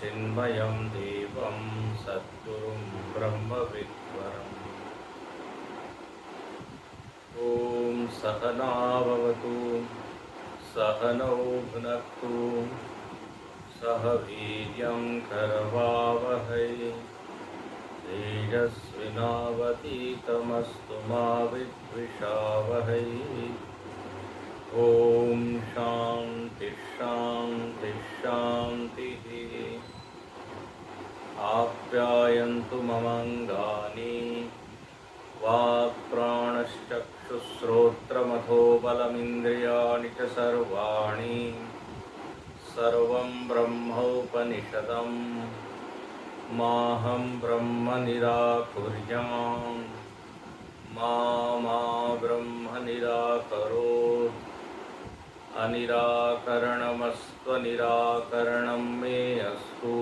चिन्मयं देवं सद्गुरुं ब्रह्मविद्वरम्। ॐ सहनाववतु सहनौ भुनक्तु सह वीर्यं करवावहै तेजस्विनावतीतमस्तु मा विद्विषावहै। ॐ शान्ति शान्ति शान्तिः। आप्यायन्तु ममङ्गानि वाक्प्राणश्चक्षुश्रोत्रमथो बलमिन्द्रियाणि च सर्वाणि सर्वं ब्रह्मोपनिषदम् माहं ब्रह्म निराकुर्याम् मा ब्रह्म निराकरोत्। अनिराकरणमस्त्वनिराकरणं मे अस्तु।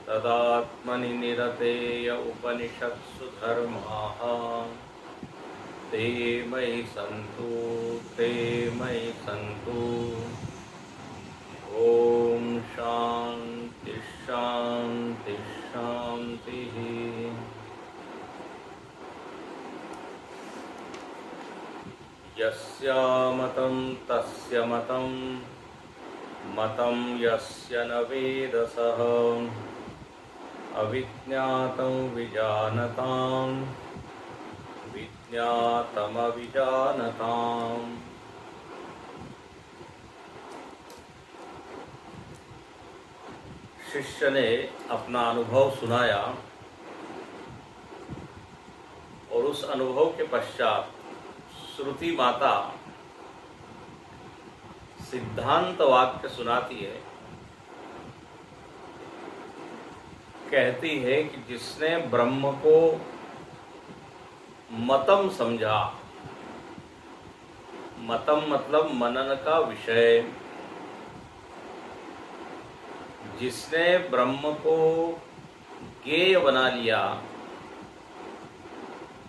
तदात्मनि निरतेय उपनिषत्सु धर्माः ते मयि सन्तु ते मयि सन्तु। ॐ शान्ति शान्ति शान्तिः। यस्य मतं तस्य मतं मतं यस्य न वेद सः अविज्ञातं विजानतां विज्ञातमविजानताम्। शिष्य ने अपना अनुभव सुनाया और उस अनुभव के पश्चात श्रुति माता सिद्धांत वाक्य सुनाती है। कहती है कि जिसने ब्रह्म को मतम समझा, मतम मतलब मनन का विषय, जिसने ब्रह्म को ज्ञेय बना लिया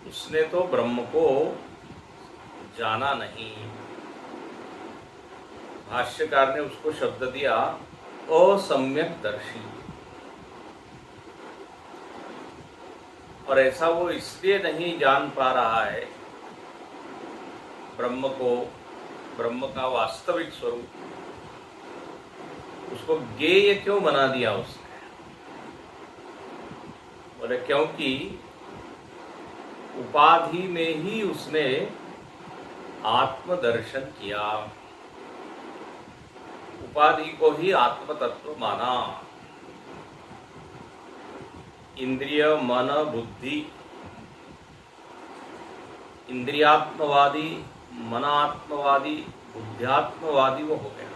उसने तो ब्रह्म को जाना नहीं। भाष्यकार ने उसको शब्द दिया असम्यकदर्शी। और ऐसा वो इसलिए नहीं जान पा रहा है ब्रह्म को, ब्रह्म का वास्तविक स्वरूप। उसको ज्ञेय क्यों बना दिया उसने? बोले क्योंकि उपाधि में ही उसने आत्मदर्शन किया, उपाधि को ही आत्म तत्व माना। इंद्रिय मन बुद्धि, इंद्रियात्मवादी मनात्मवादी बुद्ध्यात्मवादी वो हो गया।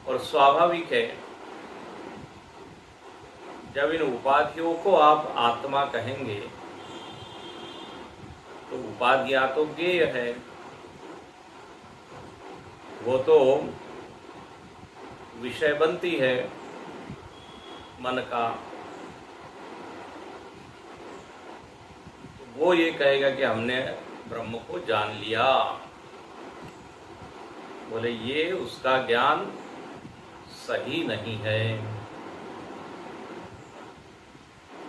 और स्वाभाविक है जब इन उपाधियों को आप आत्मा कहेंगे तो उपाधियां तो ज्ञेय है, वो तो विषय बनती है मन का। तो वो ये कहेगा कि हमने ब्रह्म को जान लिया। बोले ये उसका ज्ञान सही नहीं है।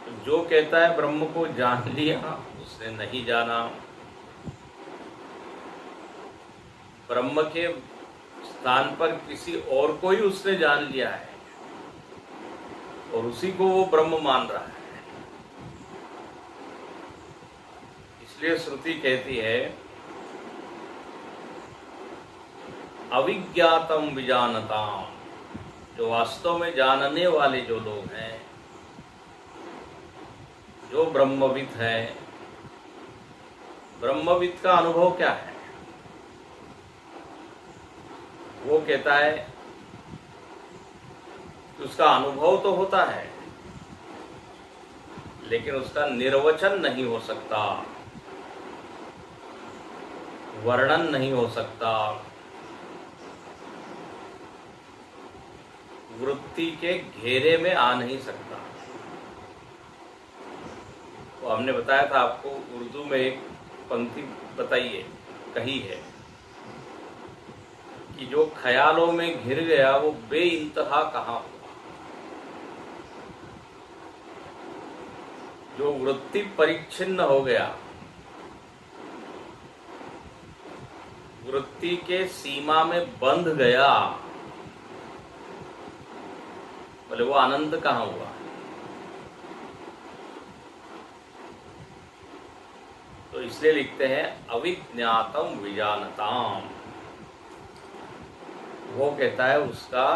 तो जो कहता है ब्रह्म को जान लिया उसने नहीं जाना। ब्रह्म के स्थान पर किसी और को ही उसने जान लिया है और उसी को वो ब्रह्म मान रहा है। इसलिए श्रुति कहती है अविज्ञातम विजानताम। जो वास्तव में जानने वाले जो लोग हैं, जो ब्रह्मविद है, ब्रह्मविद का अनुभव क्या है? वो कहता है कि उसका अनुभव तो होता है लेकिन उसका निर्वचन नहीं हो सकता, वर्णन नहीं हो सकता, वृत्ति के घेरे में आ नहीं सकता। तो हमने बताया था आपको, उर्दू में एक पंक्ति बताइए कही है कि जो ख्यालों में घिर गया वो बेइंतहा कहाँ हुआ। जो वृत्ति परिच्छिन्न हो गया, वृत्ति के सीमा में बंध गया, बोले वो आनंद कहाँ हुआ। तो इसलिए लिखते हैं अविज्ञातम विजानताम। वो कहता है उसका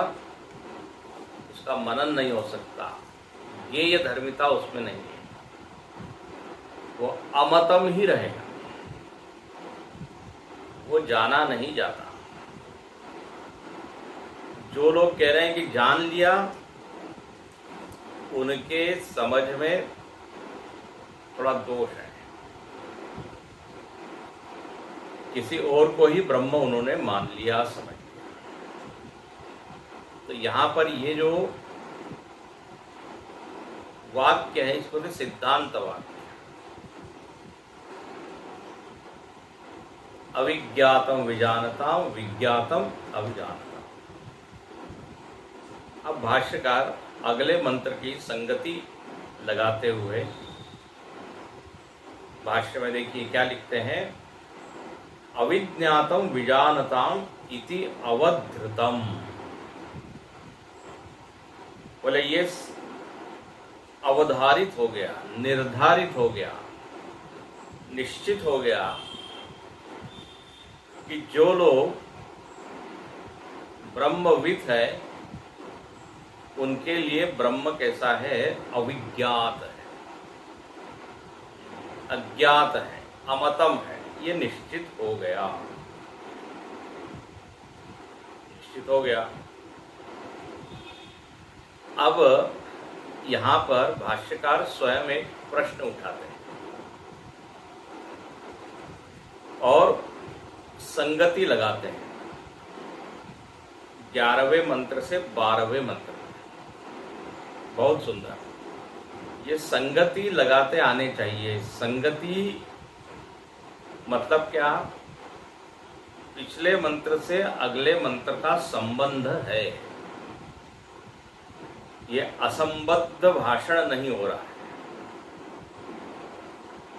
मनन नहीं हो सकता, ज्ञेय धर्मिता उसमें नहीं है, वो अमतम ही रहेगा, वो जाना नहीं जाता। जो लोग कह रहे हैं कि जान लिया, उनके समझ में थोड़ा दोष है। किसी और को ही ब्रह्म उन्होंने मान लिया, समझ लिया। तो यहां पर ये जो वाक्य है इसको तो सिद्धांत वाक्य, अविज्ञातम विजानताम विज्ञातम अविजानताम। अब भाष्यकार अगले मंत्र की संगति लगाते हुए भाष्य में देखिए क्या लिखते हैं, अविज्ञातम विजानताम इति अवधृतम। बोले ये अवधारित हो गया, निर्धारित हो गया, निश्चित हो गया कि जो लोग ब्रह्मविद है उनके लिए ब्रह्म कैसा है, अविज्ञात है, अज्ञात है, अमतम है, ये निश्चित हो गया, निश्चित हो गया। अब यहां पर भाष्यकार स्वयं एक प्रश्न उठाते हैं और संगति लगाते हैं 11वें मंत्र से 12वें मंत्र में। बहुत सुंदर, ये संगति लगाते आने चाहिए। संगति मतलब क्या, पिछले मंत्र से अगले मंत्र का संबंध है, ये असंबद्ध भाषण नहीं हो रहा है,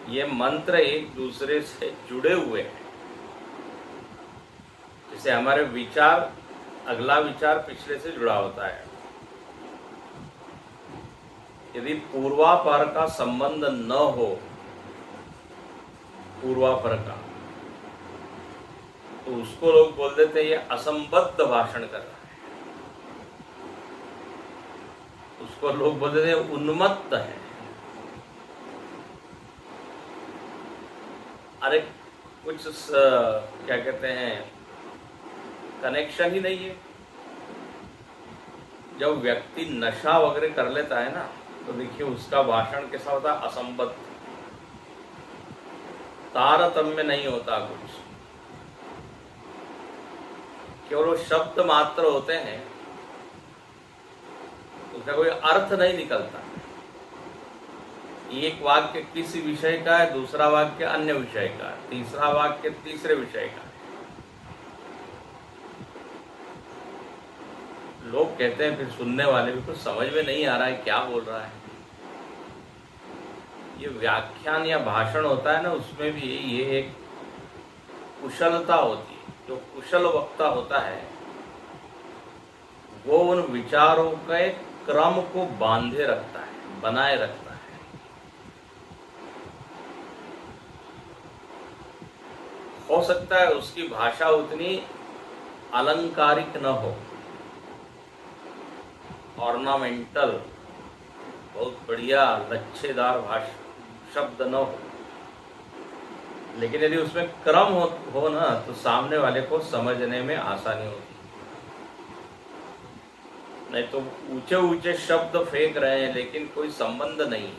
ये मंत्र एक दूसरे से जुड़े हुए हैं। जैसे हमारे विचार, अगला विचार पिछले से जुड़ा होता है। यदि पूर्वापर का संबंध न हो, पूर्वापर का, तो उसको लोग बोल देते हैं ये असंबद्ध भाषण कर रहा है, उसको लोग बोल देते हैं उन्मत्त है। अरे कुछ क्या कहते हैं, कनेक्शन ही नहीं है। जब व्यक्ति नशा वगैरह कर लेता है ना, तो देखिए उसका भाषण कैसा होता है, असंबद्ध, तारतम्य नहीं होता कुछ, केवल शब्द मात्र होते हैं, उसका कोई अर्थ नहीं निकलता। एक वाक्य किसी विषय का है, दूसरा वाक्य अन्य विषय का है, तीसरा वाक्य तीसरे विषय का है। लोग कहते हैं, फिर सुनने वाले भी कुछ समझ में नहीं आ रहा है क्या बोल रहा है। ये व्याख्यान या भाषण होता है ना, उसमें भी ये एक कुशलता होती है। जो कुशल वक्ता होता है वो उन विचारों के क्रम को बांधे रखता है, बनाए रखता है। हो सकता है उसकी भाषा उतनी अलंकारिक न हो, ऑर्नामेंटल, बहुत बढ़िया लच्छेदार भाषा शब्द न हो, लेकिन यदि उसमें क्रम हो ना, तो सामने वाले को समझने में आसानी होती। नहीं तो ऊंचे ऊंचे शब्द फेंक रहे हैं लेकिन कोई संबंध नहीं।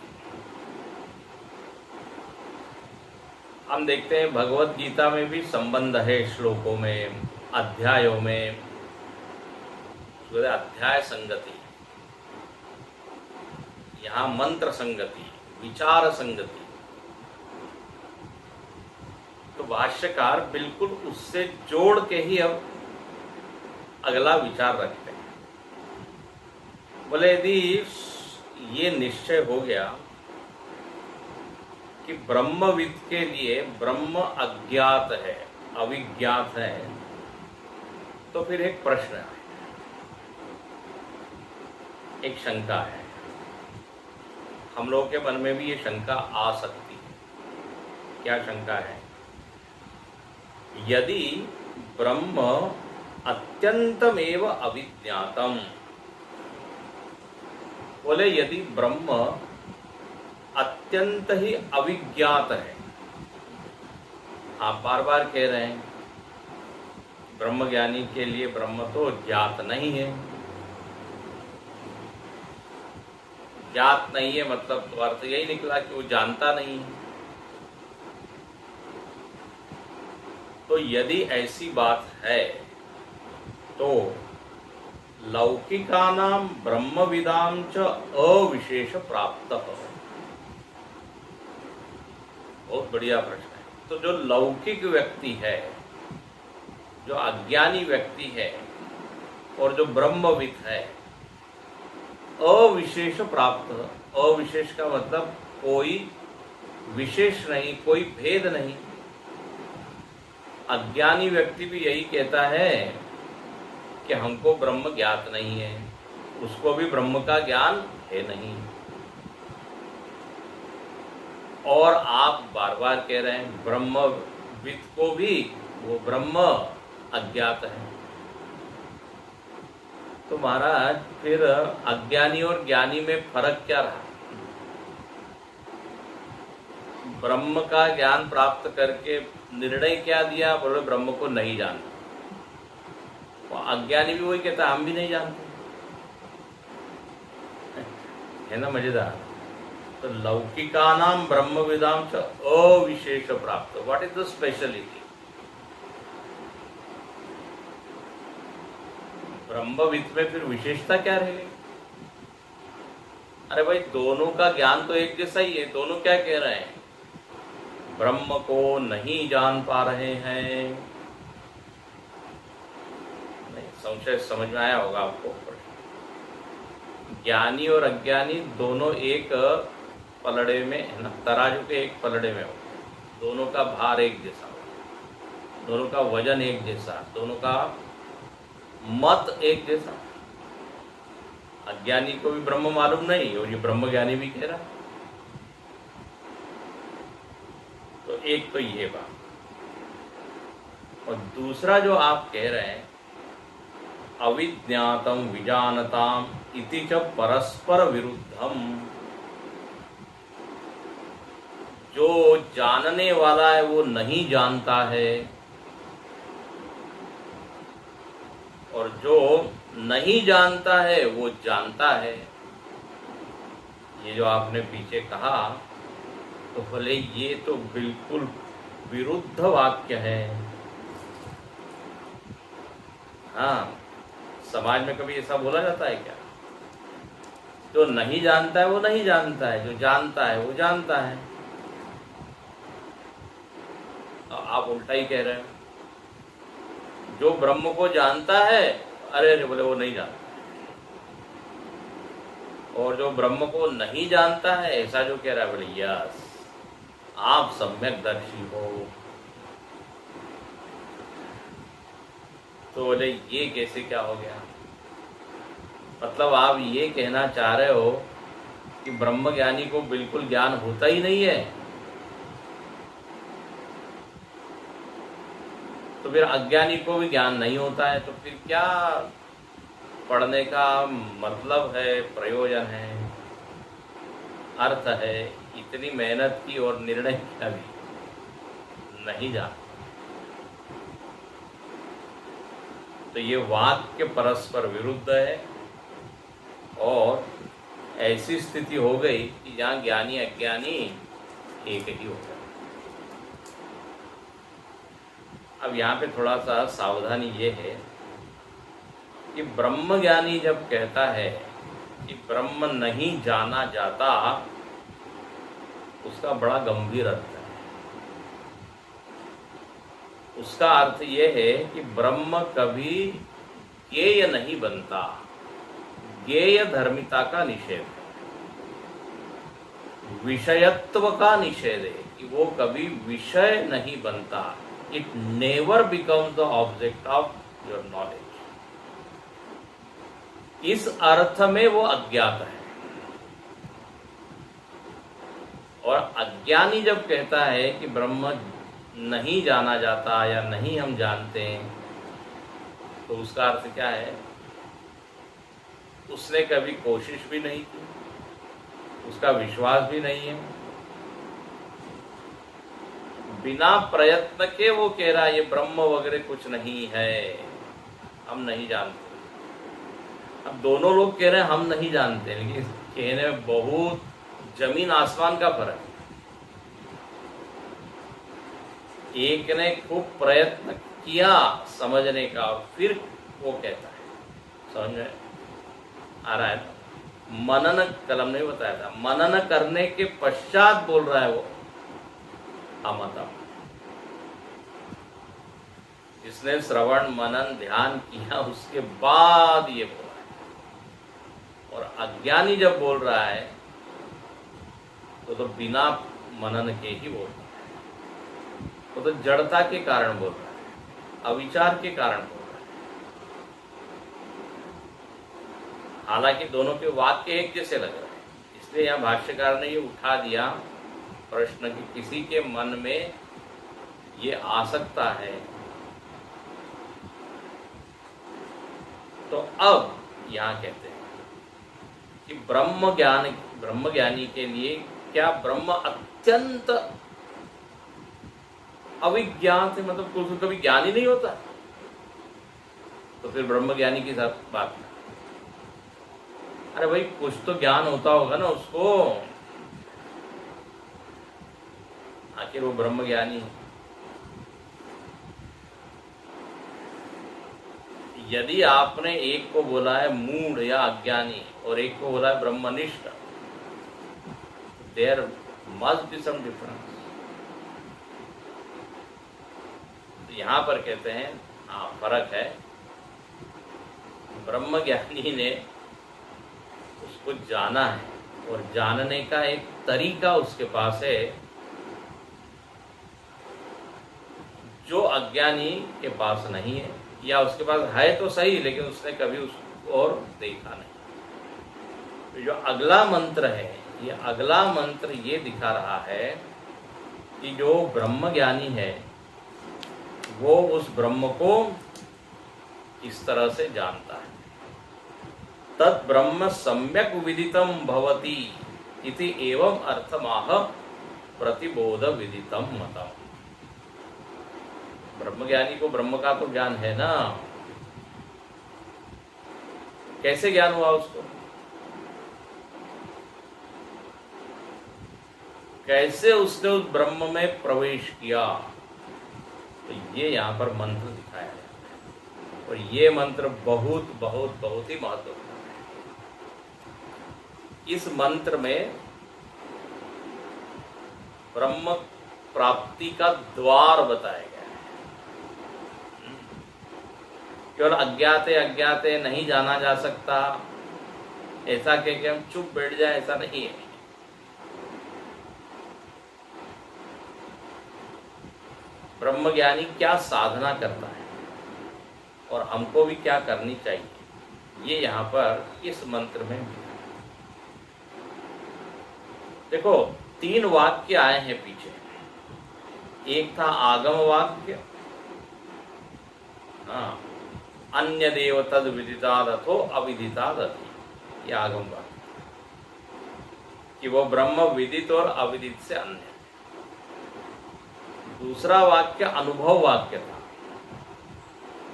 हम देखते हैं भगवत गीता में भी संबंध है, श्लोकों में, अध्यायों में, अध्याय संगति, यहाँ मंत्र संगति, विचार संगति। तो भाष्यकार बिल्कुल उससे जोड़ के ही अब अगला विचार रखते हैं। बोले यदि ये निश्चय हो गया कि ब्रह्मविद के लिए ब्रह्म अज्ञात है, अविज्ञात है, तो फिर एक प्रश्न है, एक शंका है। हम लोगों के मन में भी ये शंका आ सकती है। क्या शंका है? यदि ब्रह्म अत्यंतमेव अविज्ञातम, बोले यदि ब्रह्म अत्यंत ही अविज्ञात है, आप बार बार कह रहे हैं ब्रह्म ज्ञानी के लिए ब्रह्म तो ज्ञात नहीं है। ज्ञात नहीं है मतलब तो अर्थ यही निकला कि वो जानता नहीं है। तो यदि ऐसी बात है तो लौकिकानां ब्रह्मविदां च अविशेष प्राप्त। बहुत बढ़िया प्रश्न है। तो जो लौकिक व्यक्ति है, जो अज्ञानी व्यक्ति है और जो ब्रह्मविद है, अविशेष प्राप्त। अविशेष का मतलब कोई विशेष नहीं, कोई भेद नहीं। अज्ञानी व्यक्ति भी यही कहता है कि हमको ब्रह्म ज्ञात नहीं है, उसको भी ब्रह्म का ज्ञान है नहीं। और आप बार बार कह रहे हैं ब्रह्मविद को भी वो ब्रह्म अज्ञात है। तो महाराज फिर अज्ञानी और ज्ञानी में फर्क क्या रहा? ब्रह्म का ज्ञान प्राप्त करके निर्णय क्या दिया? बोले ब्रह्म को नहीं जानता। तो अज्ञानी भी वही कहता हम भी नहीं जानते। है ना मजेदार? तो लौकिकानां ब्रह्मविदां च अविशेष प्राप्त। What is the speciality? ब्रह्मविद में फिर विशेषता क्या रहेगी? अरे भाई दोनों का ज्ञान तो एक जैसा ही है। दोनों क्या कह रहे हैं? ब्रह्म को नहीं जान पा रहे हैं। नहीं, संशय समझ में आया होगा आपको। ज्ञानी और अज्ञानी दोनों एक पलड़े में है ना, तराजू के एक पलड़े में हो। दोनों का भार एक जैसा हो, दोनों का वजन एक जैसा, दोनों का मत एक जैसा। अज्ञानी को भी ब्रह्म मालूम नहीं और ये ब्रह्म ज्ञानी भी कह रहा। तो एक तो ये बात, और दूसरा जो आप कह रहे हैं अविज्ञातम विजानताम इति च परस्पर विरुद्धम। जो जानने वाला है वो नहीं जानता है, और जो नहीं जानता है वो जानता है। ये जो आपने पीछे कहा तो भले ये तो बिल्कुल विरुद्ध वाक्य है। हाँ, समाज में कभी ऐसा बोला जाता है क्या? जो नहीं जानता है वो नहीं जानता है, जो जानता है वो जानता है। आप उल्टा ही कह रहे हो। जो ब्रह्म को जानता है, अरे अरे बोले वो नहीं जानता, और जो ब्रह्म को नहीं जानता है ऐसा जो कह रहा है, बोले यस आप सम्यक दर्शी हो। तो बोले ये कैसे क्या हो गया? मतलब आप ये कहना चाह रहे हो कि ब्रह्म ज्ञानी को बिल्कुल ज्ञान होता ही नहीं है? तो फिर अज्ञानी को भी ज्ञान नहीं होता है, तो फिर क्या पढ़ने का मतलब है, प्रयोजन है, अर्थ है? इतनी मेहनत की और निर्णय किया भी नहीं जान। तो ये वाक्य परस्पर विरुद्ध है, और ऐसी स्थिति हो गई कि जहाँ ज्ञानी अज्ञानी एक ही हो गया। अब यहाँ पे थोड़ा सा सावधानी ये है कि ब्रह्म ज्ञानी जब कहता है कि ब्रह्म नहीं जाना जाता, उसका बड़ा गंभीर अर्थ है। उसका अर्थ ये है कि ब्रह्म कभी ज्ञेय नहीं बनता, ज्ञेय धर्मिता का निषेध है, विषयत्व का निषेध है कि वो कभी विषय नहीं बनता। It never becomes the object of your knowledge. इस अर्थ में वो अज्ञात है। और अज्ञानी जब कहता है कि ब्रह्म नहीं जाना जाता या नहीं हम जानते हैं, तो उसका अर्थ क्या है? उसने कभी कोशिश भी नहीं की, उसका विश्वास भी नहीं है, बिना प्रयत्न के वो कह रहा है ये ब्रह्म वगैरह कुछ नहीं है, हम नहीं जानते। अब दोनों लोग कह रहे हैं हम नहीं जानते, लेकिन कहने में बहुत जमीन आसमान का फर्क है। एक ने खूब प्रयत्न किया समझने का और फिर वो कहता है, समझ में आ रहा है ना? मनन, कलम ने बताया था, मनन करने के पश्चात बोल रहा है वो अमतम। जिसने श्रवण मनन ध्यान किया उसके बाद ये बोला है। और अज्ञानी जब बोल रहा है तो बिना मनन के ही बोल रहा है, वो तो जड़ता के कारण बोल रहा है, अविचार के कारण बोल रहा है। हालांकि दोनों के वाक्य एक जैसे लग रहे हैं, इसलिए यहाँ भाष्यकार ने ये उठा दिया प्रश्न कि किसी के मन में ये आ सकता है। तो अब यहाँ कहते हैं कि ब्रह्मज्ञानी के लिए क्या ब्रह्म अत्यंत अविज्ञात है, मतलब कुछ कभी ज्ञान ही नहीं होता? तो फिर ब्रह्मज्ञानी की साथ बात, अरे भाई कुछ तो ज्ञान होता होगा ना उसको, आखिर वो ब्रह्मज्ञानी है। यदि आपने एक को बोला है मूढ़ या अज्ञानी और एक को बोला है ब्रह्मनिष्ठ, there must be some difference. तो यहां पर कहते हैं हाँ फर्क है। ब्रह्मज्ञानी ने उसको जाना है और जानने का एक तरीका उसके पास है जो अज्ञानी के पास नहीं है, या उसके पास है तो सही लेकिन उसने कभी उसको और देखा नहीं। तो जो अगला मंत्र है, ये अगला मंत्र ये दिखा रहा है कि जो ब्रह्मज्ञानी है वो उस ब्रह्म को इस तरह से जानता है। तत् ब्रह्म सम्यक विदितम भवति इति एवं अर्थमाह प्रतिबोध विदितम मतम। ब्रह्मज्ञानी को ब्रह्म का तो ज्ञान है ना, कैसे ज्ञान हुआ उसको? कैसे उसने उस ब्रह्म में प्रवेश किया? तो ये यहां पर मंत्र दिखाया है और ये मंत्र बहुत बहुत बहुत ही महत्वपूर्ण है। इस मंत्र में ब्रह्म प्राप्ति का द्वार बताया गया है। केवल अज्ञाते अज्ञाते नहीं जाना जा सकता ऐसा कह के हम चुप बैठ जाए, ऐसा नहीं है। ब्रह्मज्ञानी क्या साधना करता है और हमको भी क्या करनी चाहिए, ये यहाँ पर इस मंत्र में देखो 3 वाक्य आए हैं पीछे। एक था आगम वाक्य, हाँ, अन्य देव तद विदिताद अथो अविदिताद अति, ये आगम वाक्य कि वो ब्रह्म विदित और अविदित से अन्य। दूसरा वाक्य अनुभव वाक्य था,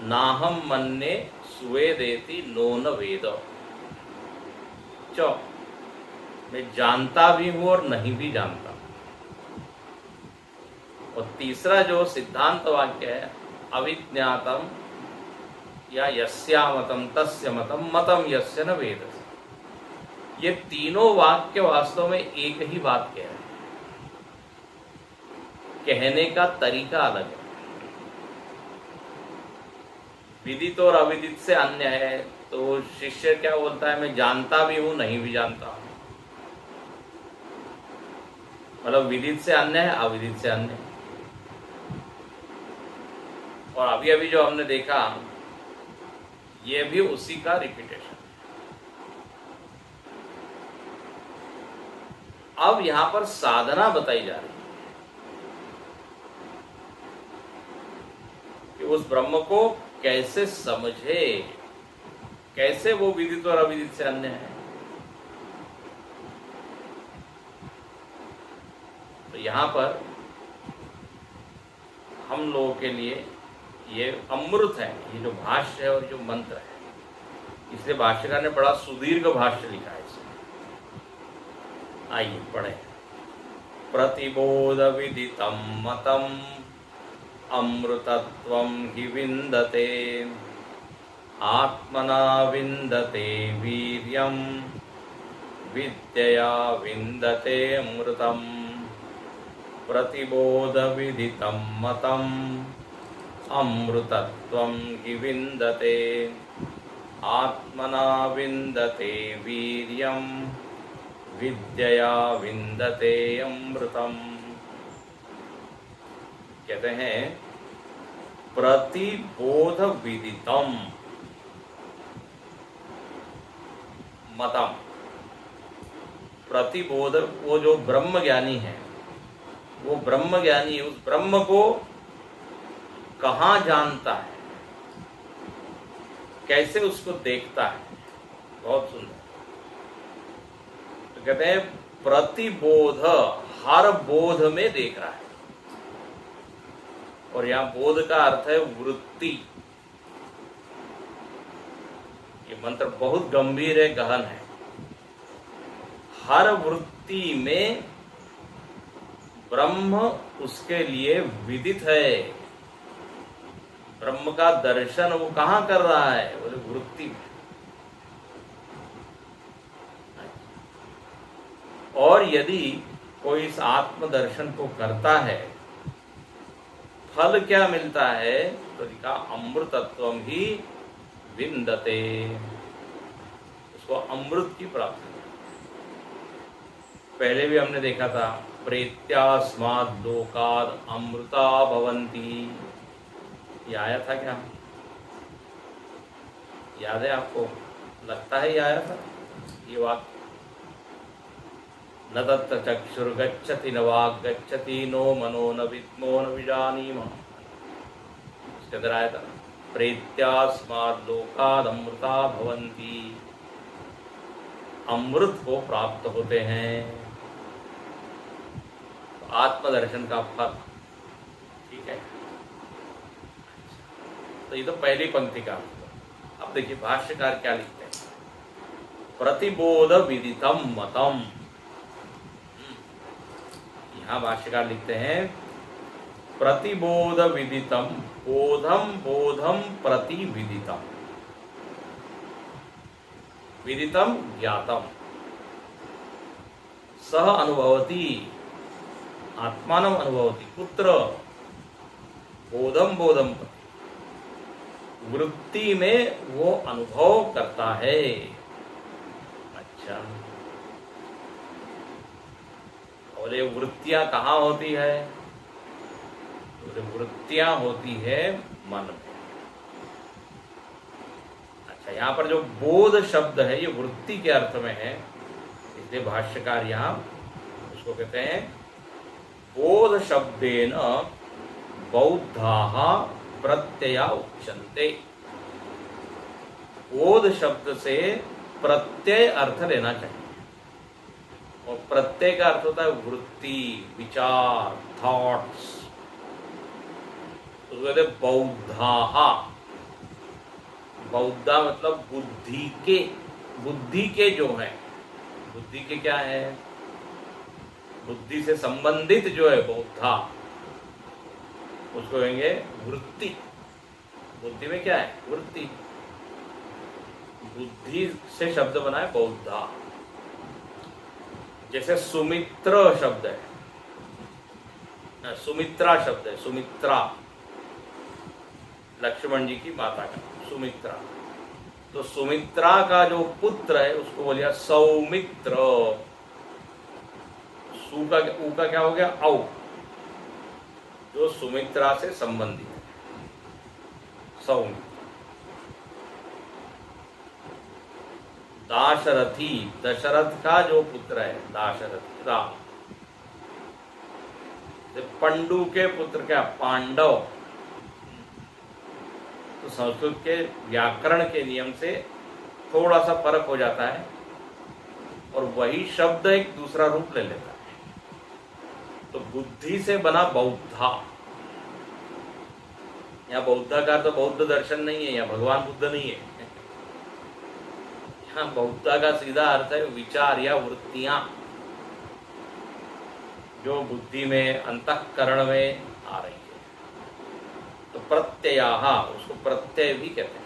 नाहम मन्ने सुवेदेति नो न वेद। मैं जानता भी हूं और नहीं भी जानता। और तीसरा जो सिद्धांत वाक्य है अविज्ञातम या यस्यामतम तस्य मतम मतम यस्य न वेद। ये तीनों वाक्य वास्तव में एक ही बात कह रहे हैं, कहने का तरीका अलग है। विदित और अविदित से अन्य है। तो शिष्य क्या बोलता है, मैं जानता भी हूं, नहीं भी जानता हूं। मतलब विदित से अन्य है, अविदित से अन्य है। और अभी अभी जो हमने देखा, ये भी उसी का रिपीटेशन। अब यहां पर साधना बताई जा रही है कि उस ब्रह्म को कैसे समझे, कैसे वो विदित और अविदित से अन्य है। तो यहां पर हम लोगों के लिए ये अमृत है, ये जो भाष्य है और जो मंत्र है, इसलिए भाष्यकार ने बड़ा सुदीर्घ भाष्य लिखा है इसमें। आइए पढ़े। प्रतिबोध विदितम मतम अमृतत्वं हि विन्दते आत्मना विन्दते वीर्यं विद्यया विन्दते अमृतम्। प्रतिबोध विदितं मतम् अमृतत्वं हि विन्दते आत्मना विन्दते वीर्यं विद्यया विन्दते अमृतम्। कहते हैं प्रतिबोध विदितम मतम। प्रतिबोध, वो जो ब्रह्म ज्ञानी है, वो ब्रह्म ज्ञानी उस ब्रह्म को कहाँ जानता है, कैसे उसको देखता है। बहुत सुंदर। तो कहते हैं प्रतिबोध, हर बोध में देख रहा है। और यहां बोध का अर्थ है वृत्ति। ये मंत्र बहुत गंभीर है, गहन है। हर वृत्ति में ब्रह्म उसके लिए विदित है। ब्रह्म का दर्शन वो कहां कर रहा है, बोले वृत्ति में। और यदि कोई इस आत्म दर्शन को करता है, फल क्या मिलता है, तो लिखा अमृतत्वम ही विन्दते, उसको अमृत की प्राप्ति। पहले भी हमने देखा था, प्रेत्यास्माद् लोकाद् अमृता भवन्ति। ये आया था क्या, याद है आपको? लगता है ये आया था ये वाक्य। न तत्र चक्षुर्गच्छति न वाक् गच्छति नो मनो न विद्मो न विजानीमः। इसके अंदर आया था प्रेत्यास्माद् लोकाद् अमृता भवन्ति, अमृत को प्राप्त होते हैं। तो आत्मदर्शन का फल, ठीक है। तो ये तो पहली पंक्ति का। अब देखिए भाष्यकार क्या लिखते हैं, प्रतिबोध विदितम मतम। यहां भाष्यकार लिखते हैं प्रतिबोध विदितम, बोधम बोधम प्रति विदितम। विदितम ज्ञातम, सह अनुभवति आत्मानम अनुभवति कुत्र, बोधम बोधम प्रति, वृत्ति में वो अनुभव करता है। अच्छा, बोले वृत्तियां कहाँ होती है, बोले वृत्तियां होती है मन में। अच्छा, यहाँ पर जो बोध शब्द है ये वृत्ति के अर्थ में है, इसलिए भाष्यकार यहाँ उसको कहते हैं बोध शब्देन बौद्धाः प्रत्यया उच्यन्ते। बोध शब्द से प्रत्यय अर्थ लेना चाहिए, और प्रत्यय का अर्थ होता है वृत्ति, विचार, थॉट्स। तो कहते बौद्धाः, बौद्धा मतलब बुद्धि के जो है, बुद्धि के क्या है, बुद्धि से संबंधित जो है बौद्धा, उसको कहेंगे वृत्ति। बुद्धि में क्या है, वृत्ति। बुद्धि से शब्द बना है बौद्धा। जैसे सुमित्र शब्द है, सुमित्रा शब्द है, सुमित्रा लक्ष्मण जी की माता का। सुमित्रा। तो सुमित्रा का जो पुत्र है उसको बोलिया सौमित्र। सु का ऊ का क्या हो गया? औ, जो सुमित्रा से संबंधित है, सौमित्र। दाशरथी, दशरथ का जो पुत्र है दाशरथी, राम। पंडु के पुत्र क्या? पांडव। तो संस्कृत के व्याकरण के नियम से थोड़ा सा फर्क हो जाता है और वही शब्द एक दूसरा रूप ले लेता है। तो बुद्धि से बना बौद्धा। यहाँ बौद्धा का तो बौद्ध दर्शन नहीं है, यहाँ भगवान बुद्ध नहीं है। यहाँ बौद्धा का सीधा अर्थ है विचार या वृत्तियां जो बुद्धि में, अंतःकरण में आ रही है। तो प्रत्ययाः, उसको प्रत्यय भी कहते हैं।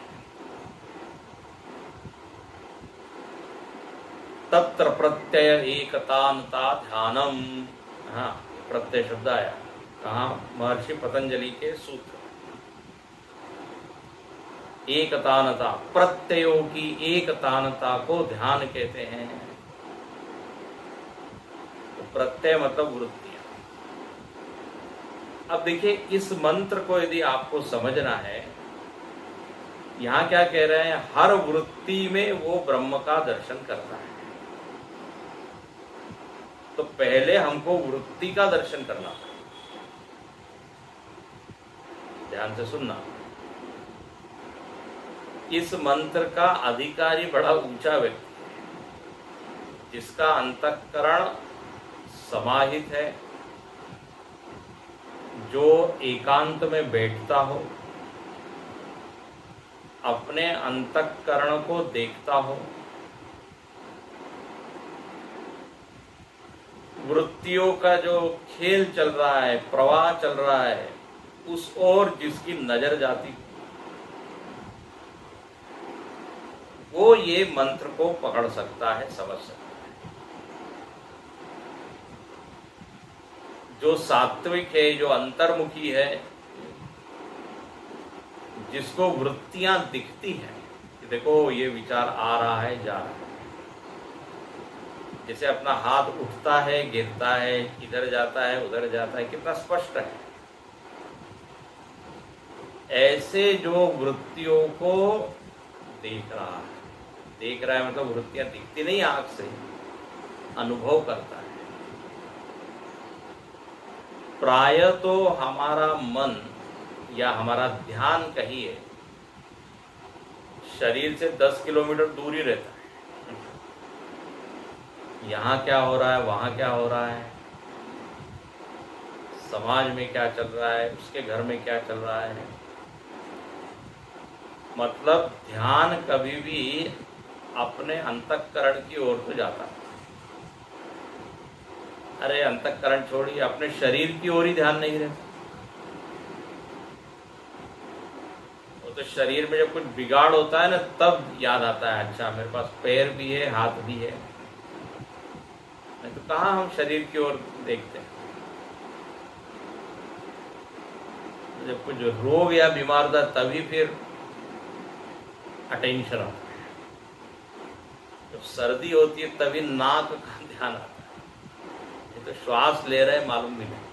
तत्र प्रत्यय एकतानता ध्यानम। हाँ, प्रत्यय शब्द आया कहाँ? महर्षि पतंजलि के सूत्र। एकतानता, प्रत्ययों की एकतानता को ध्यान कहते हैं। तो प्रत्यय मतलब वृत्तियां। अब देखिए, इस मंत्र को यदि आपको समझना है, यहां क्या कह रहे हैं? हर वृत्ति में वो ब्रह्म का दर्शन करता है। तो पहले हमको वृत्ति का दर्शन करना है। ध्यान से सुनना। इस मंत्र का अधिकारी बड़ा ऊंचा व्यक्ति है, जिसका अंतःकरण समाहित है, जो एकांत में बैठता हो, अपने अंतःकरण को देखता हो, वृत्तियों का जो खेल चल रहा है, प्रवाह चल रहा है, उस ओर जिसकी नजर जाती, वो ये मंत्र को पकड़ सकता है, समझ सकता है। जो सात्विक है, जो अंतर्मुखी है, जिसको वृत्तियां दिखती हैं कि देखो ये विचार आ रहा है, जा रहा है, जैसे अपना हाथ उठता है, गिरता है, इधर जाता है, उधर जाता है, कितना स्पष्ट है। ऐसे जो वृत्तियों को देख रहा है, देख रहा है मतलब वृत्तियां दिखती नहीं आंख से, अनुभव करता है। प्राय तो हमारा मन या हमारा ध्यान कहिए शरीर से 10 किलोमीटर दूर ही रहता है। यहाँ क्या हो रहा है, वहाँ क्या हो रहा है, समाज में क्या चल रहा है, उसके घर में क्या चल रहा है। मतलब ध्यान कभी भी अपने अंतःकरण की ओर तो जाता है। अरे अंतःकरण छोड़िए, अपने शरीर की ओर ही ध्यान नहीं रहता। वो तो शरीर में जब कुछ बिगाड़ होता है ना, तब याद आता है, अच्छा मेरे पास पैर भी है, हाथ भी है। नहीं तो कहाँ हम शरीर की ओर देखते हैं। जब कुछ रोग या बीमार होता है तभी फिर अटेंशन आता है। जब सर्दी होती है तभी नाक का ध्यान आता है। ये तो श्वास ले रहे मालूम भी नहीं।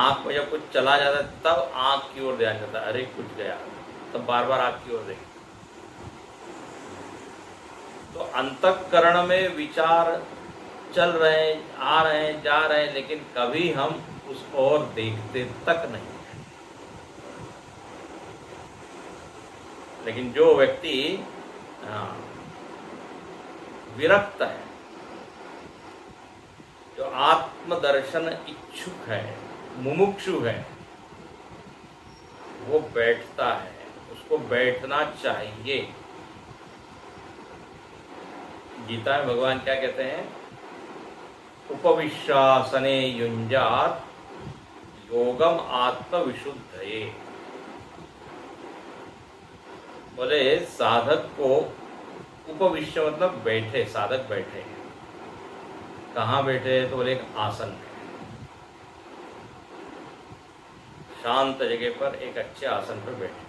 आंख में जब कुछ चला जाता है तब आंख की ओर ध्यान जाता है, अरे कुछ गया, तब बार बार आंख की ओर देख। तो अंतःकरण में विचार चल रहे हैं, आ रहे हैं, जा रहे हैं, लेकिन कभी हम उस ओर देखते तक नहीं। लेकिन जो व्यक्ति विरक्त है, जो आत्मदर्शन इच्छुक है, मुमुक्षु है, वो बैठता है, उसको बैठना चाहिए। गीता में भगवान क्या कहते हैं? उपविश्यासने युञ्जात योगम आत्मविशुद्धये। बोले साधक को उपविश्य मतलब बैठे, साधक बैठे। कहाँ बैठे? तो बोले एक आसन है। शांत जगह पर एक अच्छे आसन पर बैठे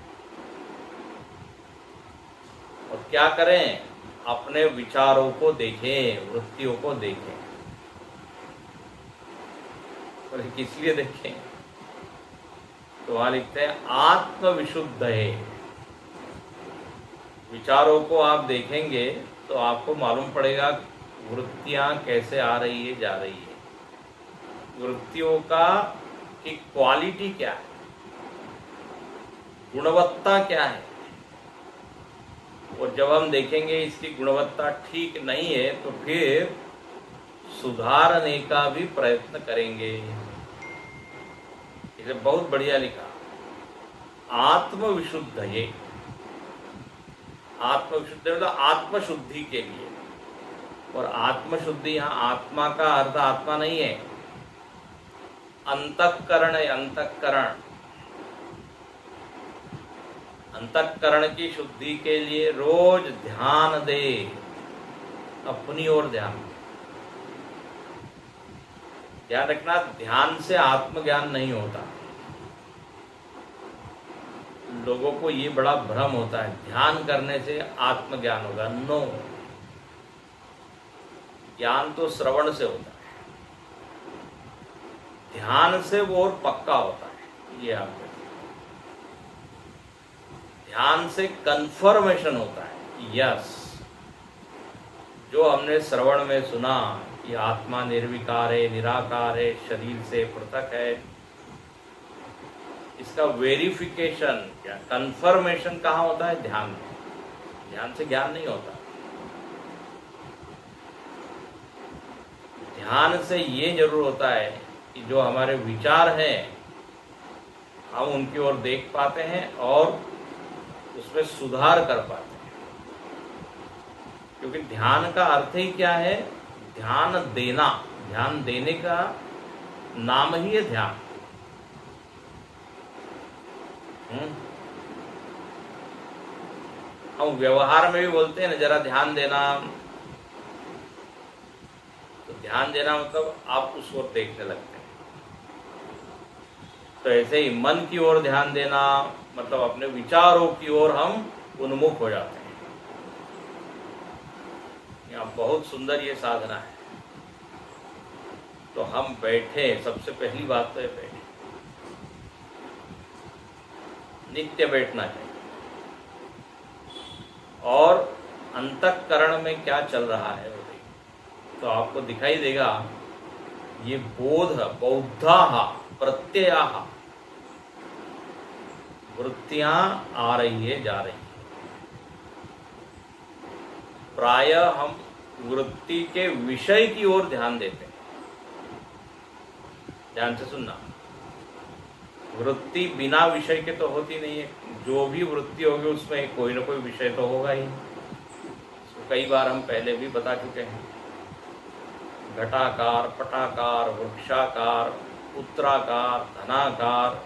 और क्या करें, अपने विचारों को देखें, वृत्तियों को देखें। और किस लिए देखें? तो वहां लिखते हैं आत्मविशुद्ध है। विचारों को आप देखेंगे तो आपको मालूम पड़ेगा वृत्तियां कैसे आ रही है, जा रही है, वृत्तियों का की क्वालिटी क्या है, गुणवत्ता क्या है। और जब हम देखेंगे इसकी गुणवत्ता ठीक नहीं है तो फिर सुधारने का भी प्रयत्न करेंगे। इसे बहुत बढ़िया लिखा, आत्मविशुद्ध है। आत्मविशुद्ध मतलब आत्मशुद्धि के लिए। और आत्मशुद्धि, यहाँ आत्मा का अर्थ आत्मा नहीं है, अंतःकरण है। अंतःकरण, अंतःकरण की शुद्धि के लिए रोज ध्यान दे, अपनी ओर ध्यान। ध्यान रखना, ध्यान से आत्मज्ञान नहीं होता। लोगों को ये बड़ा भ्रम होता है, ध्यान करने से आत्मज्ञान होगा। नो, ज्ञान तो श्रवण से होता है, ध्यान से वो और पक्का होता है। ये आप ध्यान से कंफर्मेशन होता है। यस, जो हमने श्रवण में सुना कि आत्मा निर्विकार है, निराकार है, शरीर से पृथक है, इसका वेरिफिकेशन या कंफर्मेशन कहाँ होता है? ध्यान में। ध्यान से ज्ञान नहीं होता। ध्यान से ये जरूर होता है कि जो हमारे विचार हैं हम उनकी ओर देख पाते हैं और उसमें सुधार कर पाते हैं। क्योंकि ध्यान का अर्थ ही क्या है? ध्यान देना। ध्यान देने का नाम ही है ध्यान। हम व्यवहार में भी बोलते हैं ना, जरा ध्यान देना। तो ध्यान देना मतलब आप उस ओर देखने लगते हैं। तो ऐसे ही मन की ओर ध्यान देना मतलब अपने विचारों की ओर हम उन्मुख हो जाते हैं। यहाँ बहुत सुंदर ये साधना है। तो हम बैठे, सबसे पहली बात तो है बैठे, नित्य बैठना चाहिए। और अंतःकरण में क्या चल रहा है वो देखिए, तो आपको दिखाई देगा ये बोध, बौद्धाः प्रत्ययाः, वृत्तियां आ रही है, जा रही है। प्रायः हम वृत्ति के विषय की ओर ध्यान देते हैं। ध्यान से सुनना, वृत्ति बिना विषय के तो होती नहीं है। जो भी वृत्ति होगी उसमें कोई ना कोई विषय तो होगा ही। तो कई बार हम पहले भी बता चुके हैं, घटाकार, पटाकार, वृक्षाकार, पुत्राकार, धनाकार,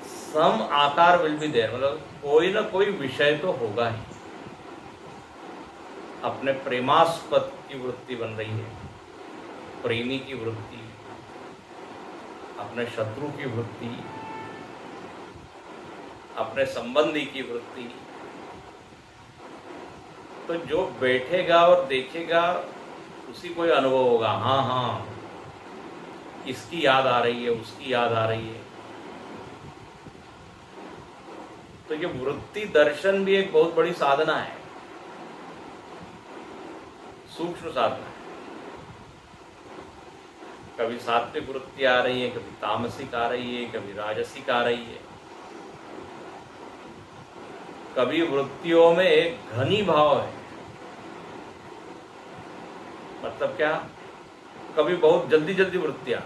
सम आकार विल बी देयर, मतलब कोई ना कोई विषय तो होगा ही। अपने प्रेमास्पद की वृत्ति बन रही है, प्रेमी की वृत्ति, अपने शत्रु की वृत्ति, अपने संबंधी की वृत्ति। तो जो बैठेगा और देखेगा उसी को अनुभव होगा, हाँ हाँ इसकी याद आ रही है, उसकी याद आ रही है। तो ये वृत्ति दर्शन भी एक बहुत बड़ी साधना है, सूक्ष्म साधना है। कभी सात्विक वृत्ति आ रही है, कभी तामसिक आ रही है, कभी राजसिक आ रही है। कभी वृत्तियों में एक घनी भाव है, मतलब क्या? कभी बहुत जल्दी जल्दी वृत्तियां।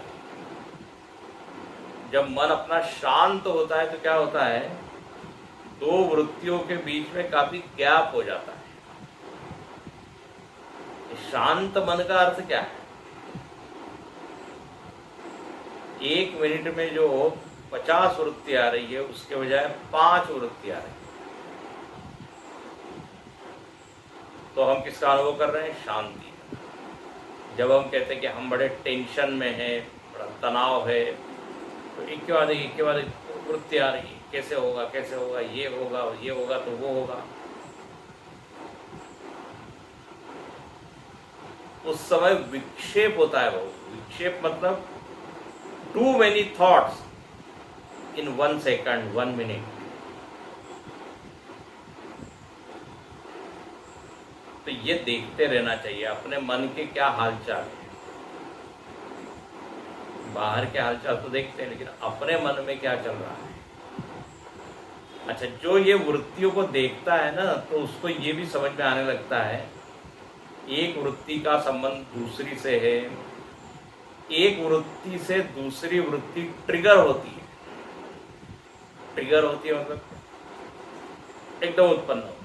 जब मन अपना शांत होता है तो क्या होता है, दो वृत्तियों के बीच में काफी गैप हो जाता है। शांत मन का अर्थ क्या है? 1 मिनट में जो 50 वृत्ति आ रही है उसके बजाय 5 वृत्ति आ रही है। तो हम किसका अनुभव कर रहे हैं? शांति। जब हम कहते हैं कि हम बड़े टेंशन में हैं, बड़ा तनाव है, तो एक के बाद एक वृत्ति आ रही है, कैसे होगा, ये होगा तो वो होगा। उस समय विक्षेप होता है। वो विक्षेप मतलब too many thoughts in 1 second, 1 minute. तो ये देखते रहना चाहिए अपने मन के क्या हालचाल है। बाहर के हालचाल तो देखते हैं, लेकिन अपने मन में क्या चल रहा है। अच्छा, जो ये वृत्तियों को देखता है ना, तो उसको ये भी समझ में आने लगता है एक वृत्ति का संबंध दूसरी से है, एक वृत्ति से दूसरी वृत्ति ट्रिगर होती है। ट्रिगर होती है मतलब एकदम उत्पन्न होती है।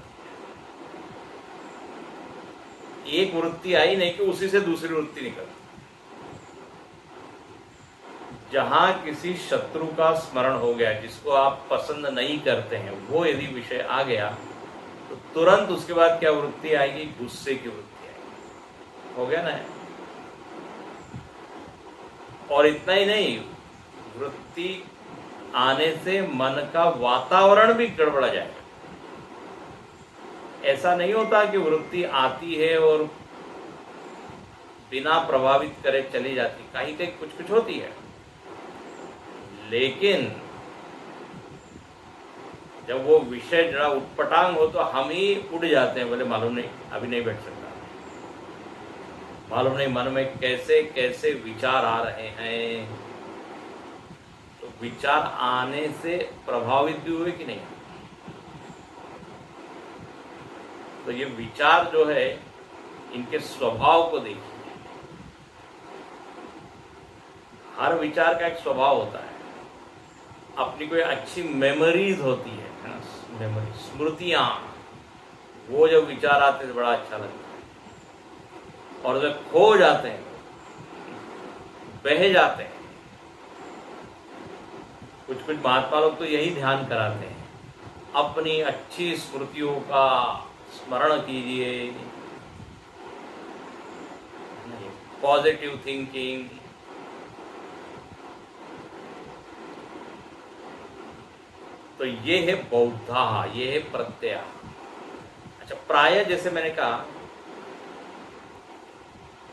एक वृत्ति आई नहीं कि उसी से दूसरी वृत्ति निकलती। जहां किसी शत्रु का स्मरण हो गया, जिसको आप पसंद नहीं करते हैं, वो यदि विषय आ गया तो तुरंत उसके बाद क्या वृत्ति आएगी? गुस्से की वृत्ति आएगी। हो गया ना। और इतना ही नहीं, वृत्ति आने से मन का वातावरण भी गड़बड़ा जाएगा। ऐसा नहीं होता कि वृत्ति आती है और बिना प्रभावित करे चली जाती, कहीं कहीं कुछ कुछ होती है, लेकिन जब वो विषय जरा उटपटांग हो तो हम ही उड़ जाते हैं, बोले मालूम नहीं, अभी नहीं बैठ सकता, मालूम नहीं मन में कैसे कैसे विचार आ रहे हैं। तो विचार आने से प्रभावित भी हुए कि नहीं? तो ये विचार जो है, इनके स्वभाव को देखिए। हर विचार का एक स्वभाव होता है। अपनी कोई अच्छी मेमोरीज होती है ना, मेमोरी, स्मृतियां, वो जब विचार आते हैं तो बड़ा अच्छा लगता है। और जब खो जाते हैं, बह जाते हैं। कुछ कुछ महात्मा लोग तो यही ध्यान कराते हैं, अपनी अच्छी स्मृतियों का स्मरण कीजिए, पॉजिटिव थिंकिंग। तो ये है बौद्धा, ये है प्रत्यय। अच्छा, प्राय जैसे मैंने कहा,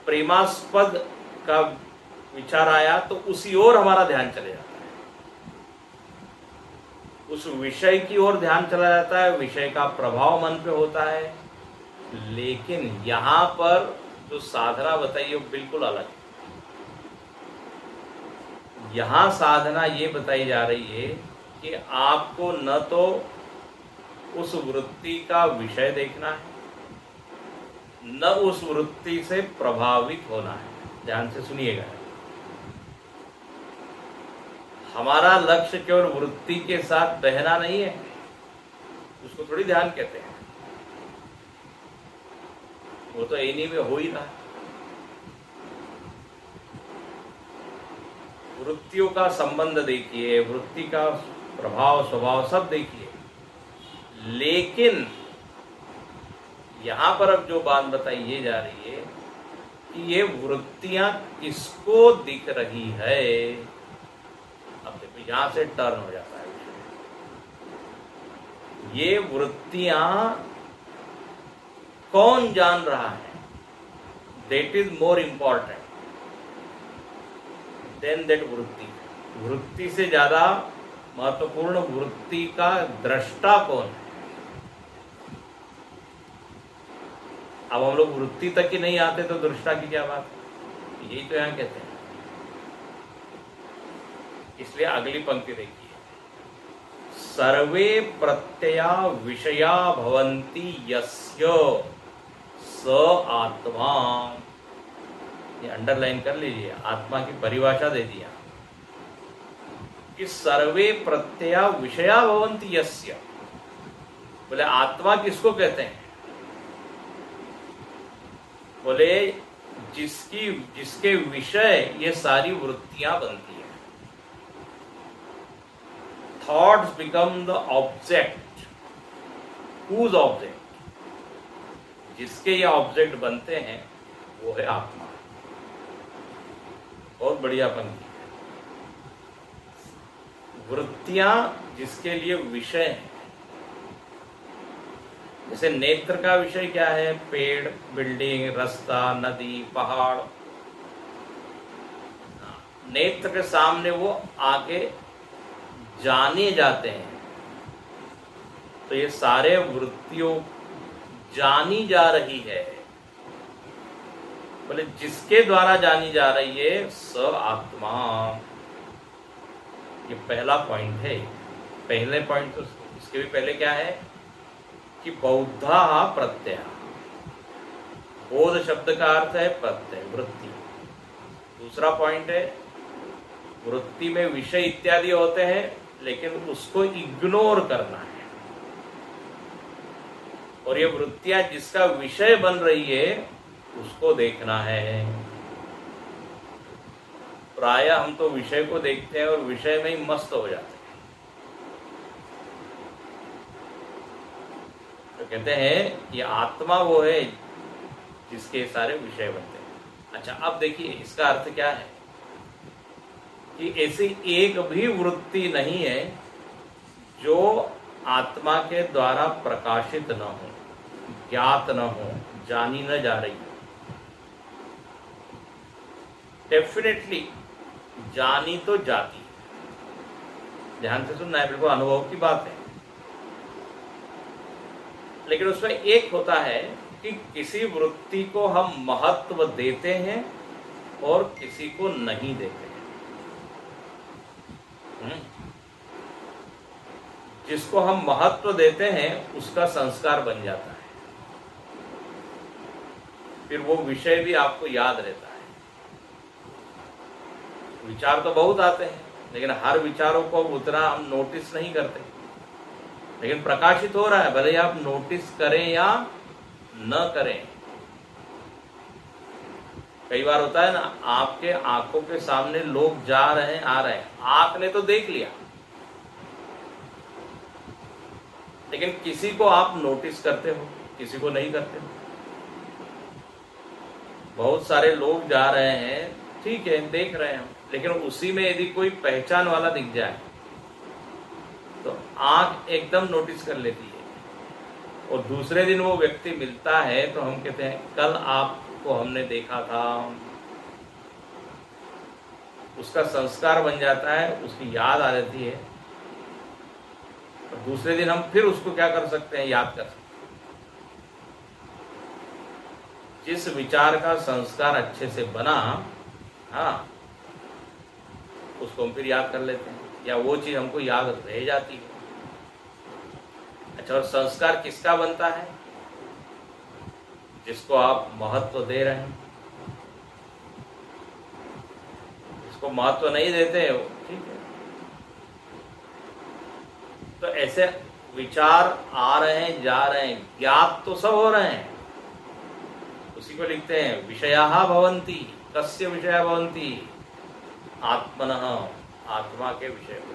प्रेमास्पद का विचार आया तो उसी ओर हमारा ध्यान चले जाता है, उस विषय की ओर ध्यान चला जाता है, विषय का प्रभाव मन पे होता है। लेकिन यहां पर जो साधना बताई वो बिल्कुल अलग है। यहां साधना ये बताई जा रही है कि आपको न तो उस वृत्ति का विषय देखना है, न उस वृत्ति से प्रभावित होना है। ध्यान से सुनिएगा, हमारा लक्ष्य केवल वृत्ति के साथ बहना नहीं है, उसको थोड़ी ध्यान कहते हैं, वो तो इन्हीं में हो ही रहा है। वृत्तियों का संबंध देखिए, वृत्ति का प्रभाव स्वभाव सब देखिए, लेकिन यहां पर अब जो बात बताई ये जा रही है कि ये वृत्तियां किसको दिख रही है। अब देखो, यहां से टर्न हो जाता है विषय। ये वृत्तियां कौन जान रहा है, that is more important than that वृत्ति। वृत्ति से ज्यादा महत्वपूर्ण वृत्ति का दृष्टा कौन है। अब हम लोग वृत्ति तक ही नहीं आते तो दृष्टा की क्या बात है, यही तो यहां कहते हैं। इसलिए अगली पंक्ति देखिए, सर्वे प्रत्यया विषया भवन्ति यस्य स आत्मा। ये अंडरलाइन कर लीजिए, आत्मा की परिभाषा दे दिया कि सर्वे प्रत्यया विषया भवन्ति यस्य। बोले आत्मा किसको कहते हैं? बोले जिसके विषय ये सारी वृत्तियां बनती है। Thoughts become the object. Whose object? जिसके ये ऑब्जेक्ट बनते हैं वो है आत्मा। बहुत बढ़िया पंक्ति। वृत्तियां जिसके लिए विषय हैं, जैसे नेत्र का विषय क्या है? पेड़, बिल्डिंग, रास्ता, नदी, पहाड़। नेत्र के सामने वो आके जाने जाते हैं, तो ये सारे वृत्तियों जानी जा रही है। बोले जिसके द्वारा जानी जा रही है स आत्मा। ये पहला पॉइंट है। पहले पॉइंट तो इसके भी पहले क्या है कि बौद्धा प्रत्यय। बोध शब्द का अर्थ है प्रत्यय, वृत्ति। दूसरा पॉइंट है वृत्ति में विषय इत्यादि होते हैं, लेकिन उसको इग्नोर करना है। और ये वृत्तियां जिसका विषय बन रही है उसको देखना है। प्रायः हम तो विषय को देखते हैं और विषय में ही मस्त हो जाते हैं। तो कहते हैं कि आत्मा वो है जिसके सारे विषय बनते हैं। अच्छा, अब देखिए इसका अर्थ क्या है कि ऐसी एक भी वृत्ति नहीं है जो आत्मा के द्वारा प्रकाशित न हो, ज्ञात न हो, जानी न जा रही हो। डेफिनेटली जानी तो जाती है, ध्यान से सुनना है, बिल्कुल अनुभव की बात है। लेकिन उसमें एक होता है कि किसी वृत्ति को हम महत्व देते हैं और किसी को नहीं देते हैं। जिसको हम महत्व देते हैं उसका संस्कार बन जाता है, फिर वो विषय भी आपको याद रहता है। विचार तो बहुत आते हैं, लेकिन हर विचारों को उतना हम नोटिस नहीं करते, लेकिन प्रकाशित हो रहा है, भले आप नोटिस करें या न करें। कई बार होता है ना, आपके आंखों के सामने लोग जा रहे हैं, आ रहे हैं, आंख ने तो देख लिया, लेकिन किसी को आप नोटिस करते हो, किसी को नहीं करते हो। बहुत सारे लोग जा रहे हैं, ठीक है, देख रहे हैं, लेकिन उसी में यदि कोई पहचान वाला दिख जाए तो आंख एकदम नोटिस कर लेती है। और दूसरे दिन वो व्यक्ति मिलता है तो हम कहते हैं कल आपको हमने देखा था। उसका संस्कार बन जाता है, उसकी याद आ जाती है, और दूसरे दिन हम फिर उसको क्या कर सकते हैं, याद कर सकते हैं। जिस विचार का संस्कार अच्छे से बना, हाँ, उसको हम फिर याद कर लेते हैं, या वो चीज हमको याद रह जाती है। अच्छा, और संस्कार किसका बनता है? जिसको आप महत्व दे रहे हैं। जिसको महत्व नहीं देते हो, ठीक है। तो ऐसे विचार आ रहे हैं, जा रहे हैं, ज्ञात तो सब हो रहे हैं। उसी को लिखते हैं विषयाः भवन्ति। कस्य विषया भवन्ति? आत्मनः, आत्मा के विषय को।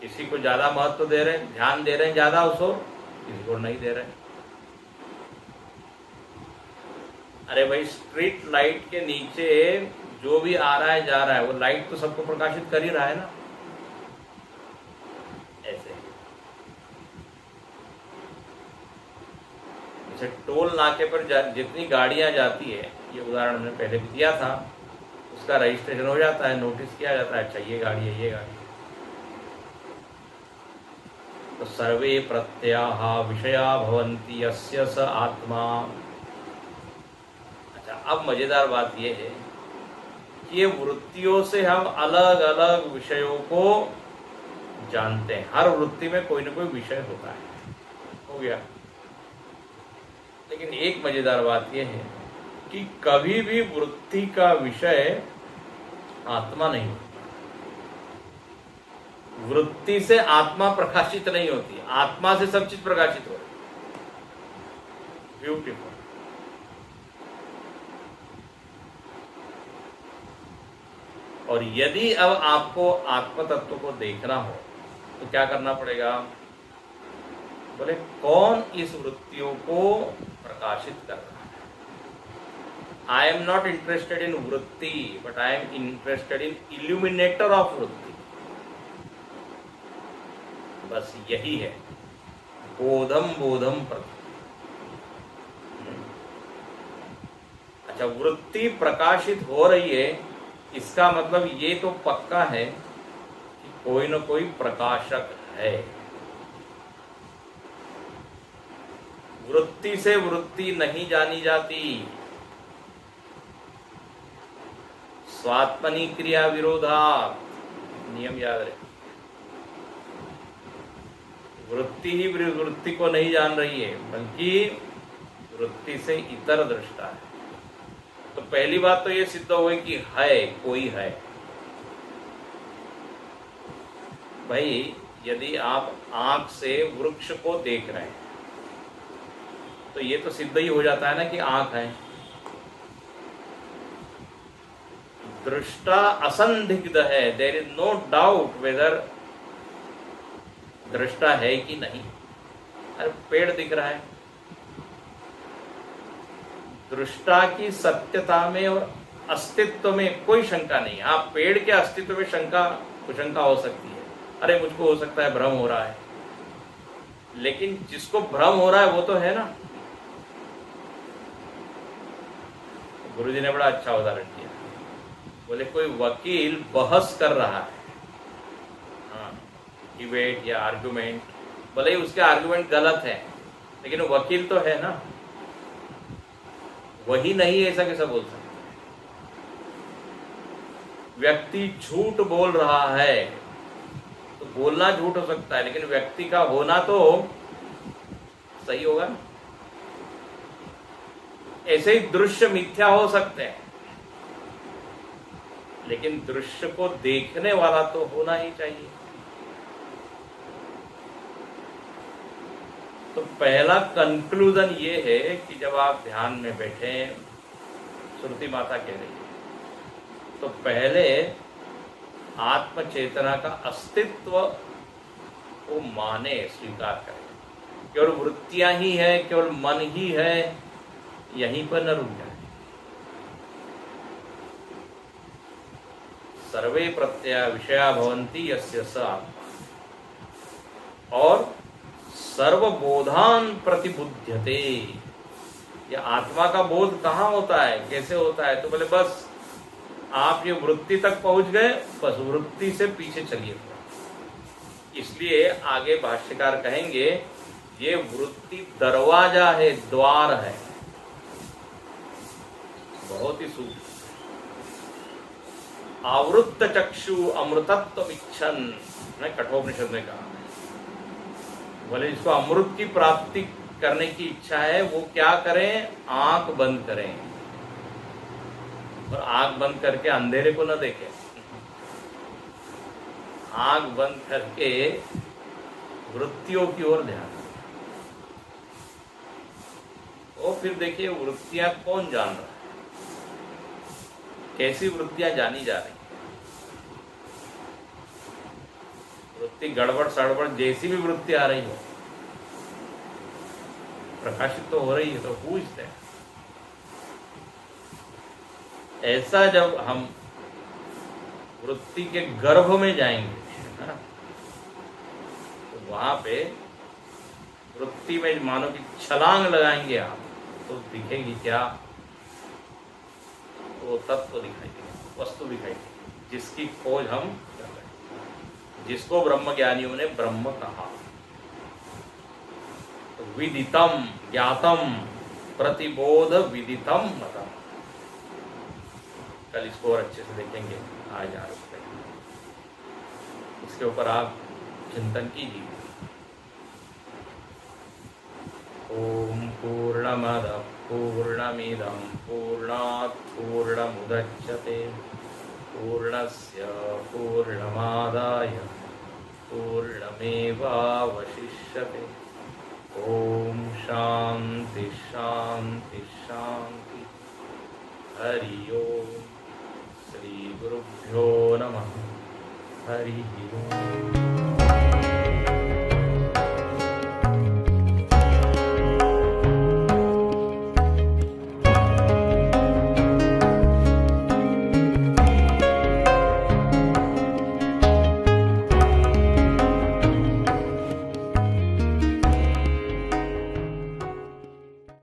किसी को ज्यादा महत्व दे रहे हैं, ध्यान दे रहे हैं ज्यादा उसको, किसी को नहीं दे रहे हैं। अरे भाई, स्ट्रीट लाइट के नीचे जो भी आ रहा है जा रहा है, वो लाइट तो सबको प्रकाशित कर ही रहा है ना। ऐसे जैसे टोल नाके पर जितनी गाड़ियां जाती है, ये उदाहरण हमने पहले भी दिया था, उसका रजिस्ट्रेशन हो जाता है, नोटिस किया जाता है, अच्छा ये गाड़ी है, ये गाड़ी। तो सर्वे प्रत्ययाः विषया भवन्ति यस्य स आत्मा। अच्छा, अब मजेदार बात यह है कि ये वृत्तियों से हम अलग अलग विषयों को जानते हैं। हर वृत्ति में कोई ना कोई विषय होता है, हो गया। लेकिन एक मजेदार बात यह है कि कभी भी वृत्ति का विषय आत्मा नहीं होता। वृत्ति से आत्मा प्रकाशित नहीं होती, आत्मा से सब चीज प्रकाशित हो रही। ब्यूटीफुल। और यदि अब आपको आत्म तत्व को देखना हो तो क्या करना पड़ेगा? बोले कौन इस वृत्तियों को प्रकाशित कर रहा है? I am not interested in वृत्ति but I am interested in illuminator of वृत्ति। बस यही है बोधम बोधम प्रति। अच्छा, वृत्ति प्रकाशित हो रही है, इसका मतलब ये तो पक्का है कि कोई न कोई प्रकाशक है। वृत्ति से वृत्ति नहीं जानी जाती। स्वात्मनि क्रिया विरोधात्, नियम याद रहे। वृत्ति ही वृत्ति को नहीं जान रही है, बल्कि वृत्ति से इतर दृष्टा है। तो पहली बात तो ये सिद्ध हो गई कि है, कोई है। भाई, यदि आप आंख से वृक्ष को देख रहे हैं तो ये तो सिद्ध ही हो जाता है ना कि आंख है। दृष्टा असंदिग्ध है, there is no doubt whether दृष्टा है कि नहीं। अरे पेड़ दिख रहा है, दृष्टा की सत्यता में और अस्तित्व में कोई शंका नहीं। हाँ, पेड़ के अस्तित्व में कुशंका हो सकती है, अरे मुझको हो सकता है भ्रम हो रहा है, लेकिन जिसको भ्रम हो रहा है वो तो है ना। गुरुजी ने बड़ा अच्छा उदाहरण दिया। बोले कोई वकील बहस कर रहा है, हाँ, डिबेट या आर्गुमेंट, भले ही उसके आर्गुमेंट गलत है, लेकिन वकील तो है ना। वही नहीं ऐसा कैसा बोल सकते। व्यक्ति झूठ बोल रहा है तो बोलना झूठ हो सकता है, लेकिन व्यक्ति का होना तो सही होगा ना। ऐसे ही दृश्य मिथ्या हो सकते हैं, लेकिन दृश्य को देखने वाला तो होना ही चाहिए। तो पहला कंक्लूजन ये है कि जब आप ध्यान में बैठे, श्रुति माता कह रही है, तो पहले आत्म चेतना का अस्तित्व को माने, स्वीकार करें। केवल वृत्तियां ही है, केवल मन ही है, यहीं पर न रुक जाए। सर्वे प्रत्यय विषया भवन्ति यस्य स आत्मा, और सर्वबोधान प्रतिबुध्यते। ये आत्मा का बोध कहाँ होता है, कैसे होता है? तो बोले बस आप ये वृत्ति तक पहुंच गए, बस वृत्ति से पीछे चलिए। इसलिए आगे भाष्यकार कहेंगे ये वृत्ति दरवाजा है, द्वार है, बहुत ही सूक्ष्म। आवृत्त चक्षु अमृतत्व इच्छन, कठोपनिषद ने कहा। बोले जिसको अमृत की प्राप्ति करने की इच्छा है वो क्या करें? आंख बंद करें, और आंख बंद करके अंधेरे को न देखें। आंख बंद करके वृत्तियों की ओर ध्यान, और फिर देखिए वृत्तियां कौन जान रहा है, कैसी वृत्तियां जानी जा रही। वृत्ति गड़बड़ सड़बड़ जैसी भी वृत्ति आ रही हो, प्रकाशित तो हो रही है, तो पूछते हैं। ऐसा जब हम वृत्ति के गर्भ में जाएंगे ना, तो वहां पे वृत्ति में मानो कि छलांग लगाएंगे आप, तो दिखेगी क्या? वो तत्व दिखाई देगी, वस्तु दिखाई देगी, जिसकी खोज हम कर रहे हैं, जिसको ब्रह्म ज्ञानियों ने ब्रह्म कहा। तो विदितम ज्ञातम प्रतिबोध विदितम मतम। कल इसको और अच्छे से देखेंगे, आज इसके ऊपर आप चिंतन कीजिए। ओम पूर्णमद पूर्णमिदं पूर्णात् पूर्णमुदच्यते पूर्णस्य पूर्णमादाय पूर्णमेवावशिष्यते। ओम शांति शांति शांति। हरि ओम। श्री गुरुभ्यो नमः। हरि ओम।